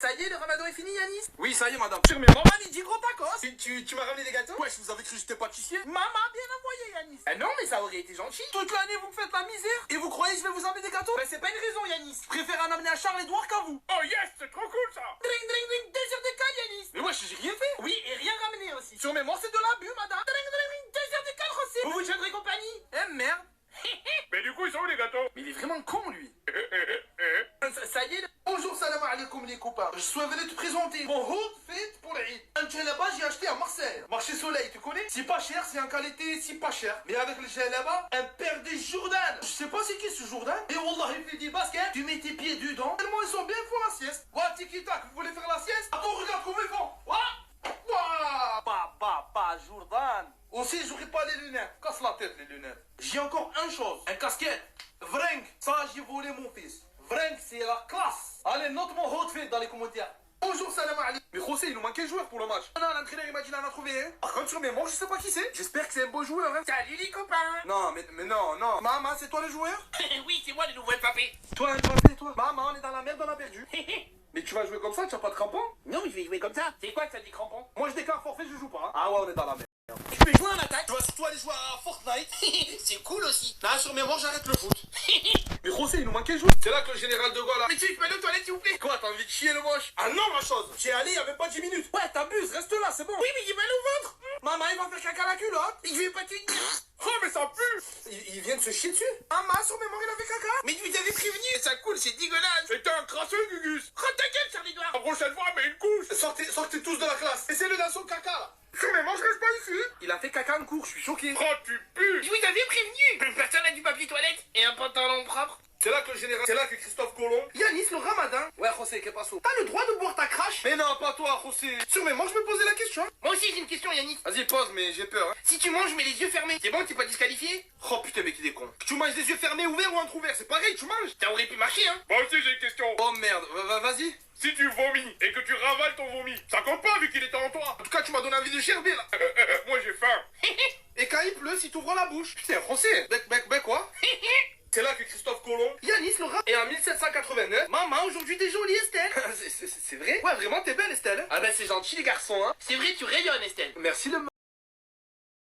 Ça y est, le ramadan est fini, Yanis? Oui, ça y est, madame. Sur mes mamans, midi gros tacos. Tu m'as ramené des gâteaux? Ouais, Wesh, vous avez cru que j'étais pâtissier? Maman, bien envoyé, Yanis. Eh non, mais ça aurait été gentil. Toute l'année, vous me faites la misère. Et vous croyez que je vais vous amener des gâteaux? Ben, c'est pas une raison, Yanis. Je préfère en amener à Charles-Édouard qu'à vous. Oh yes, c'est trop cool ça. Dring, dring, dring, désir d'école, Yanis. Mais wesh, j'ai rien fait. Oui, et rien ramené aussi. Sur mes morts, c'est de l'abus, madame. Dring, dring, dring, désir d'école aussi. Vous vous tiendrez compagnie? Eh merde. Mais du coup, ils sont où les gâteaux? Mais il est vraiment con, lui. Ça y est, Bonjour, salam alaikum les copains. Je suis venu te présenter mon outfit pour l'Eid. Un djellaba, j'ai acheté à Marseille. Marché Soleil, tu connais? C'est pas cher, c'est en qualité, c'est pas cher. Mais avec le djellaba, un paire de Jordan. Je sais pas c'est qui ce Jordan. Et wallah, il fait des baskets. Tu mets tes pieds dedans. Tellement ils sont bien pour la sieste. Voilà, tiki-tac, vous voulez faire la sieste? Attends, regarde comment ils font. Voilà. Pas Jordan. Aussi, j'aurais pas les lunettes. Casse la tête, les lunettes. J'ai encore une chose. Un casquette. Vreng. Ça, j'ai volé mon fils. Vreng, c'est la classe. Allez, note mon outfit dans les commentaires. Bonjour, salam alaikum. Mais José, il nous manquait un joueur pour le match. Non, l'entraîneur, il m'a dit qu'il en a trouvé un. Par contre, sur mes mots, je sais pas qui c'est. J'espère que c'est un beau joueur, hein. Salut les copains. Non, mais non. Maman, c'est toi le joueur? Oui, c'est moi le nouveau Mbappé. Toi, Mbappé, toi. Maman, on est dans la merde, on a perdu. Mais tu vas jouer comme ça, tu as pas de crampons? Non, je vais jouer comme ça. C'est quoi que ça dit crampon? Moi, je déclare forfait, je joue pas. Hein. Ah ouais, on est dans la merde. Je peux jouer en attaque. Tu vas surtout aller jouer à Fortnite. C'est cool aussi. Là, sur mes morts, j'arrête le foot. Mais José, il nous manquait un joueur. C'est là que le général de Gaulle a... Mais tu peux aller aux toilettes s'il vous plaît? Quoi, t'as envie de chier le moche? Ah non, ma chose. J'y allé, il y avait pas 10 minutes. Ouais, t'abuses, reste là, c'est bon. Oui, mais j'ai mal au ventre. Maman, il va faire caca à la culotte. Je vais pas te dire. Oh, mais ça pue. Il vient de se chier dessus. Maman, sur mes morts, il a fait caca. Mais tu m'avais prévenu. Ça coule, c'est dégueulasse. C'était un crasseux, Gugus. Rends ta gueule, Charles-Édouard. La prochaine fois, mets une couche. Sortez tous de la classe. Essayez-le dans son caca, là. Sur mes manches, je reste pas ici. Il a fait caca en cours, je suis choqué. Oh, tu pues. Je vous avais prévenu. Personne n'a du papier toilette et un pantalon propre. C'est là que le général... C'est là que Christophe Colomb... Yanis, le ramadan. Ouais, José, qu'est-ce passe? T'as le droit de boire ta crache? Mais non, pas toi, José. Sur mes morts, je me posais la question. Moi aussi j'ai une question, Yanis. Vas-y, pose, mais j'ai peur, hein. Si tu manges mais les yeux fermés, c'est bon, t'es pas disqualifié? Oh putain, mec, il est con. Tu manges des yeux fermés, ouverts ou entrouverts, c'est pareil, tu manges. Ça aurait pu marcher, hein. Moi aussi, j'ai une question. Oh merde, vas-y. Si tu vomis et que tu ravales ton vomi, ça compte pas vu qu'il était en toi. En tout cas, tu m'as donné envie de gerber, là. Moi, j'ai faim. Et quand il pleut, si t'ouvres la bouche. Putain, José, bec quoi? C'est là que Christophe Colomb... Yanis, le rat. Et en 1789... Maman, aujourd'hui t'es jolie, Estelle. c'est vrai? Ouais, vraiment, t'es belle, Estelle. Ah ben, c'est gentil, les garçons, hein. C'est vrai, tu rayonnes, Estelle. Merci, le...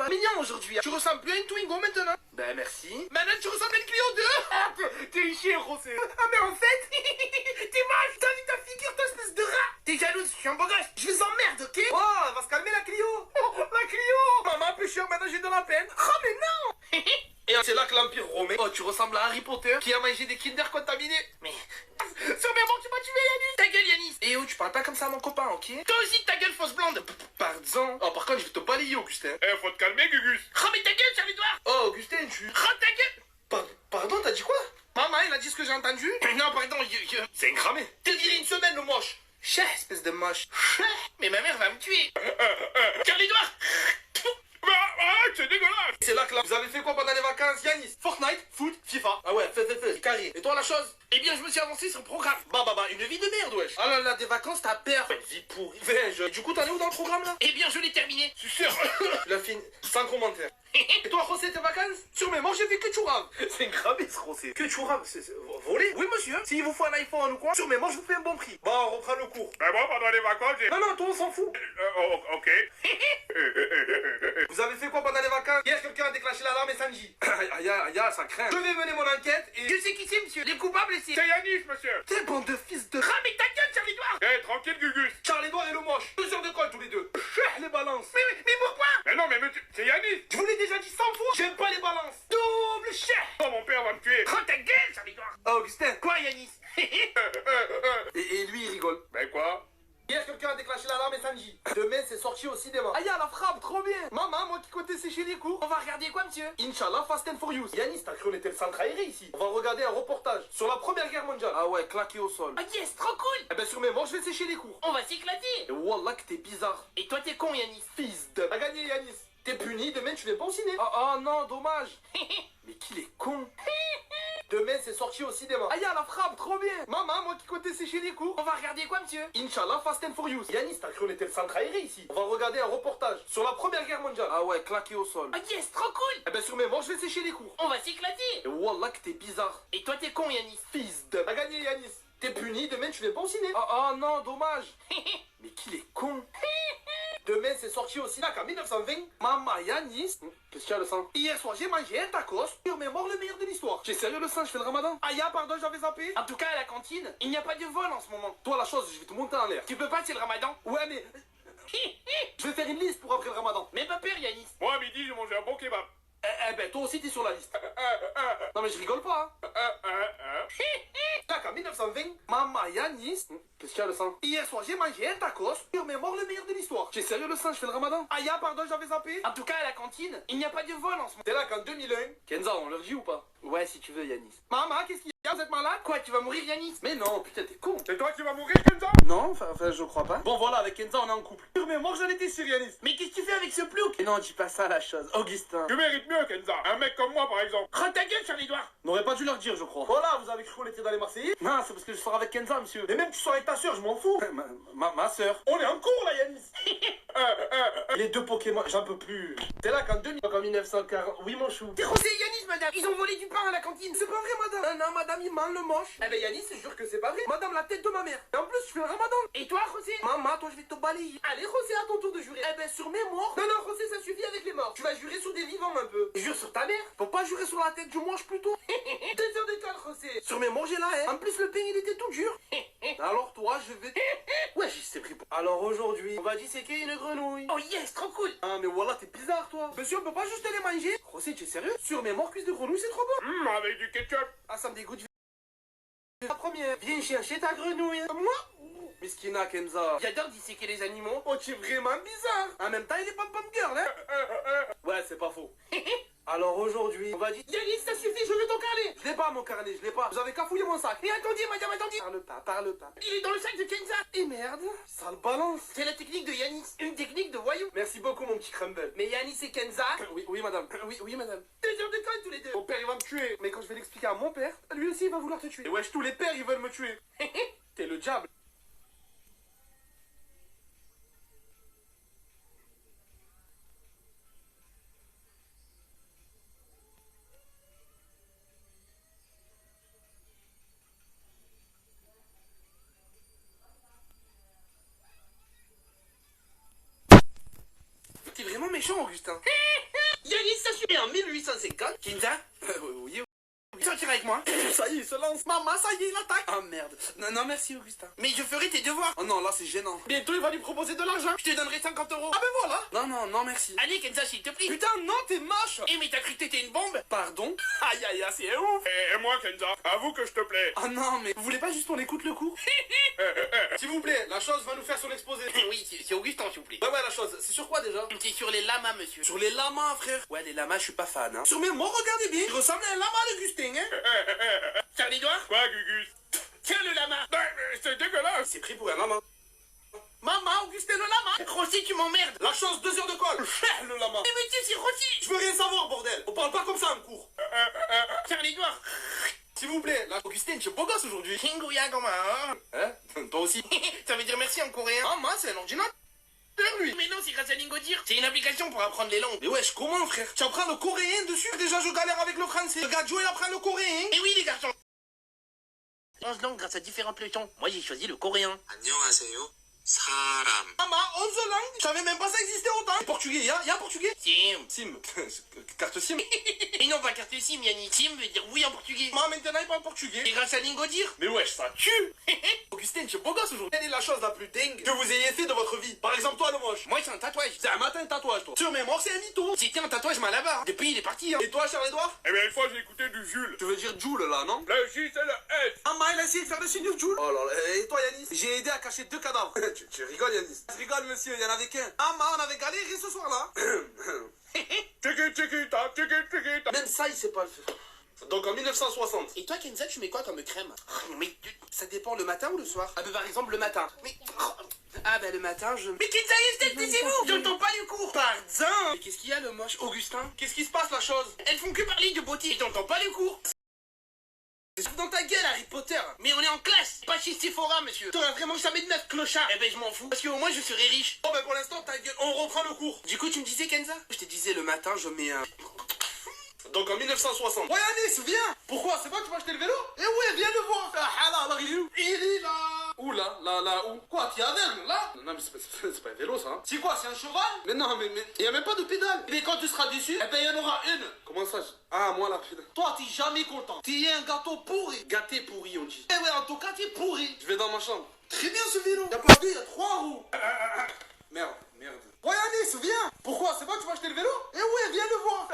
Mignon aujourd'hui. Tu ressembles plus à une Twingo, maintenant. Ben, merci. Maintenant, tu ressembles à une Clio 2. Ah, t'es chien, José. Ah, mais en fait, t'es moche. T'as vu ta figure, toi, espèce de rat. T'es jalouse, je suis un beau gosse. Je les emmerde, ok? Oh, elle va se calmer, la Clio. La Clio. Maman, plus cher, maintenant, j'ai de la peine. Oh, mais non. Et c'est là que l'Empire romain... Oh, tu ressembles à Harry Potter qui a mangé des Kinder contaminés. Mais... Sur mes mots, tu m'as tué, Yanis. Ta gueule, Yanis. Et oh, tu parles pas comme ça à mon copain, ok? Toi aussi, ta gueule fausse blonde. Pardon. Oh, par contre, je vais te balayer, Augustin. Faut te calmer, Gugus. Oh, mais ta gueule, Charles-Édouard. Oh, Augustin, tu... Rends ta gueule. Pardon, t'as dit quoi? Maman, il a dit ce que j'ai entendu. Non, pardon, C'est cramé. Te dirais une semaine, le moche. Chais, espèce de moche. Mais ma mère va me tuer. Charles-Édouard. Arrête, c'est dégueulasse. C'est là que là, vous avez fait quoi pendant les vacances, Yanis? Fortnite, foot, FIFA. Ah ouais, fais, carré. Et toi, la chose? Eh bien, je me suis avancé sur le programme. Bah, une vie de merde, wesh. Ah là, des vacances, t'as peur. Une vie pourrie. Du coup, t'en es où dans le programme, là? Eh bien, je l'ai terminé. Je suis sûr. La fine, sans commentaire. Et toi, José, tes vacances? Sur mes morts, j'ai fait que tu raves. C'est grave, ce José. Que tu raves, c'est volé? Oui, monsieur. S'il vous faut un iPhone ou quoi, sur mes morts, je vous fais un bon prix. Bon, on reprend le cours. Mais moi, pendant les vacances, j'ai... Non, toi, on s'en fout. Ok. Vous avez fait quoi pendant les vacances? Hier, quelqu'un a déclenché l'alarme et Sanji. Aïe, ça craint. Je vais mener mon enquête et... Je sais qui c'est, monsieur. Les coupables, c'est... C'est Yanis, monsieur. T'es bande de fils de... Ah, mais ta gueule, Charles-Édouard. Eh, tranquille, Gugus. Charles-Édouard et le moche. 2 heures de colle tous les deux. Les balances. Mais pourquoi? Mais non, mais c'est Yanis. Je vous l'ai déjà dit 100 fois. J'aime pas les balances. Double chef. Oh, mon père va me tuer. Rends ta gueule, Charles-Édouard. Ah, Augustin. Quoi, Yanis? Et lui, il rigole. Ben quoi? Hier, quelqu'un a déclenché l'alarme et Sanji. Demain, c'est sorti au cinéma. Aïe, la frappe, trop bien. Maman, moi qui comptais sécher les cours. On va regarder quoi, monsieur? Inch'Allah, Fast and Furious. Yanis, t'as cru on était le centre aéré ici. On va regarder un reportage sur la première guerre mondiale. Ah ouais, claqué au sol. Ah yes, trop cool. Eh ben, sur mes morts, je vais sécher les cours. On va s'éclater. Et wallah, que t'es bizarre. Et toi, t'es con, Yanis. Fils de... T'as gagné, Yanis. T'es puni, demain, tu viens pas au ciné. Ah non, dommage. Mais qu'il est con. Demain, c'est sorti au cinéma. Aïe, la frappe, trop bien. Maman, moi qui comptais sécher les cours. On va regarder quoi, monsieur? Inch'Allah, Fast and Furious. Yanis, t'as cru on était le centre aéré ici. On va regarder un reportage sur la première guerre mondiale. Ah ouais, claqué au sol. Ah yes, trop cool. Eh ben, sur mes morts, je vais sécher les cours. On va s'éclater. Et wallah, que t'es bizarre. Et toi, t'es con, Yanis. Fils de... T'as gagné, Yanis. T'es puni, demain tu viens pas au ciné. Oh non, dommage. Mais qu'il est con. Demain c'est sorti au cinéma en 1920. Maman, Yanis. Qu'est-ce qu'il y a le sang? Hier soir j'ai mangé un tacos. Sur mes morts le meilleur de l'histoire. T'es sérieux le sang? Je fais le ramadan? Ah ya, pardon, j'avais zappé. En tout cas à la cantine, il n'y a pas de vol en ce moment. Toi la chose, je vais te monter en l'air. Tu peux pas, c'est le ramadan? Ouais mais... je vais faire une liste pour après le ramadan. Mais pas peur Yanis. Moi, à midi, j'ai mangé un bon kebab. Eh ben toi aussi t'es sur la liste. Non mais je rigole pas hein. Tac, en 1920, Maman Yanis. Qu'est-ce qu'il y a le sang? Hier soir j'ai mangé un tacos. Sur mes morts le meilleur de l'histoire. T'es sérieux le sang? Je fais le ramadan? Ah ya, pardon, j'avais zappé. En tout cas à la cantine, il n'y a pas de vol en ce moment. T'es là qu'en 2001. Kenza, on leur dit ou pas? Ouais si tu veux Yanis. Maman, qu'est-ce qu'il y a? Vous êtes malade? Quoi, tu vas mourir Yanis? Mais non, putain t'es con. C'est toi qui vas mourir, Kenza? Non, enfin je crois pas. Bon voilà, avec Kenza on est en couple. Sur mes morts j'en étais sur Yanis. Mais qu'est-ce que tu fais avec ce plouc? Et non, dis pas ça la chose. Augustin. Tu mérites mieux, Kenza. Un mec comme moi, par exemple. Rends ta gueule, Charles-Édouard. N'aurait pas dû leur dire, je crois. Voilà, vous avez cru qu'on était dans les Marseillais? Non, c'est parce que je sors avec Kenza, monsieur. Mais même tu sors avec ta soeur, je m'en fous. Ma soeur. On est en cours là, Yanis. Les deux Pokémon, j'en peux plus. C'est là qu'en 2000, donc en 1940. Oui, mon chou. C'est José et Yanis, madame. Ils ont volé du pain à la cantine. C'est pas vrai, madame. Non, madame, il ment le moche. Eh ben, Yanis, je jure que c'est pas vrai. Madame, la tête de ma mère. Et en plus, je fais le ramadan. Et toi, José? Maman, toi, je vais te balayer. Allez, José, à ton tour de jurer. Eh ben, sur mes morts. Non, non, José, ça suffit avec les morts. Tu vas jurer sur des vivants un peu. Jure sur ta mère. Faut pas jurer sur la tête du moche plutôt. 2 heures d'école, José. Sur mes morts, j'ai la haine. En plus, le pain, il était tout dur. Alors, toi, je vais. Ouais, j'y sais pris. Alors, aujourd'hui, on va disséquer une grenouille. Oh yes, trop cool. Ah, mais voilà, t'es bizarre, toi. Monsieur, on peut pas juste les manger. José, tu es sérieux? Sur mes morts, cuisses de grenouille, c'est trop bon. Avec du ketchup. Ah, ça me dégoûte. La première, viens chercher ta grenouille. Moi? Miskina Kenza. J'adore disséquer les animaux. Oh, tu es vraiment bizarre. En même temps, il est pom-pom girl, hein? Ouais, c'est pas faux. Alors aujourd'hui, on va dire... Yanis, ça suffit, je veux ton carnet. Je l'ai pas, mon carnet, je l'ai pas. Vous avez qu'à fouiller mon sac. Mais attendez, madame, attendez. Parle pas. Il est dans le sac de Kenza. Et merde, ça le balance. C'est la technique de Yanis. Une technique de voyou. Merci beaucoup, mon petit crumble. Mais Yanis et Kenza... Oui, madame. Oui, madame. 2 heures de colle tous les deux. Mon père, il va me tuer. Mais quand je vais l'expliquer à mon père, lui aussi, il va vouloir te tuer. Et wesh, tous les pères, ils veulent me tuer. T'es le diable. T'es vraiment méchant, Augustin. Yanis, ça suffit. Et en 1850, Kenza, oui, sortir avec moi. ça y est, il se lance. Maman, ça y est, il attaque. Ah merde. Non, merci, Augustin. Mais je ferai tes devoirs. Oh non, là, c'est gênant. Bientôt, il va lui proposer de l'argent. Je te donnerai 50 euros. Ah ben voilà. Non, merci. Allez, Kenza, s'il te plaît. Putain, non, t'es moche. Eh, mais t'as cru que t'étais une bombe? Pardon? Aïe, c'est ouf. Et moi, Kenza, avoue que je te plais. Ah non, mais vous voulez pas juste qu'on écoute le cours? S'il vous plaît, la chose va nous faire son exposé. Oui, c'est Augustin, s'il vous plaît. Ouais, la chose, c'est sur quoi déjà? C'est sur les lamas, monsieur. Sur les lamas, frère. Ouais, les lamas, je suis pas fan, hein. Sur mes mots, regardez bien. Il ressemble à un lama d'Augustin, hein. Charles-Édouard? Quoi, Gugus? Tiens le lama. Ouais, mais c'est dégueulasse. C'est pris pour un lama. Maman, Augustin le lama. Rossi, tu m'emmerdes. La chose, 2 heures de colle. Le lama. Mais monsieur, c'est Rossi. Je veux rien savoir, bordel. On parle pas comme ça en cours. Charles-Édouard. S'il vous plaît, là, Augustin, tu es beau gosse aujourd'hui. Kinguya Goma. Hein? Toi aussi. Ça veut dire merci en coréen. Ah, moi, c'est un ordinateur, lui. Mais non, c'est grâce à Lingodir. C'est une application pour apprendre les langues. Mais wesh, comment, frère? Tu apprends le coréen dessus? Déjà, je galère avec le français. Regarde, Joe, il apprend le coréen. Eh oui, les garçons. 11 langues grâce à différentes leçons. Moi, j'ai choisi le coréen. 안녕하세요. 사람. Maman, 11 langues? Je savais même pas ça existait autant. Portugais, y'a portugais? Sim. Sim. Carte Sim. Et non, pas carte Sim, Yannick. Sim veut dire oui en portugais. Maman, maintenant, il parle portugais. C'est grâce à Lingodir. Mais wesh, ça tue. Augustin, tu es beau gosse aujourd'hui. Quelle est la chose la plus dingue que vous ayez fait de votre vie? Par exemple, toi, le moche. Moi, c'est un tatouage. C'est un matin tatouage, toi. Sur mes morts, c'est un mytho. C'était un tatouage Malabar. Depuis, il est parti, hein. Et toi, Charles-Édouard? Eh bien, une fois, j'ai écouté du Jules. Tu veux dire Joule, là, non? Le J, c'est le S. Ah, il a essayé de faire le signe de Joule. Oh là là. Et toi, Yanis? J'ai aidé à cacher 2 cadavres. tu rigoles, Yanis? Je rigole, monsieur, il y en avait qu'un. Ah, on avait galéré ce soir-là. Tiki-tiki-ta. Même ça, il sait pas le faire. Donc en 1960. Et toi, Kenza, tu mets quoi comme crème? Mais ça dépend le matin ou le soir? Ah, bah, par exemple, le matin. Mais... Ah bah le matin, je... Mais Kenza, taisez-vous! J'entends pas du cours! Pardon. Mais qu'est-ce qu'il y a, le moche? Augustin? Qu'est-ce qui se passe, la chose? Elles font que parler de beauté. J'entends pas le cours! C'est dans ta gueule, Harry Potter. Mais on est en classe, pas chez Sephora, monsieur. T'auras vraiment jamais de meuf, clochard. Eh ben, je m'en fous. Parce qu'au moins, je serai riche. Bon, ben pour l'instant, ta gueule, on reprend le cours. Du coup, tu me disais, Kenza? Je te disais, le matin, je mets un... Donc en 1960. Ouais, Anis, viens. Pourquoi? C'est pas que tu vas acheter le vélo? Eh ouais, viens le voir. Alors, il est où? Il est là. Où là? Là, où? Quoi, t'es aveugle, là? Non, mais c'est pas un vélo, ça. Hein. C'est quoi, c'est un cheval? Mais non, mais il y a même pas de pédale. Mais quand tu seras dessus, eh ben, il y en aura une. Comment ça? Ah, moi, la pédale. Toi, t'es jamais content. T'es un gâteau pourri. Gâté pourri, on dit. Eh ouais, en tout cas, t'es pourri. Je vais dans ma chambre. Très bien, ce vélo. T'as pas vu, il y a 3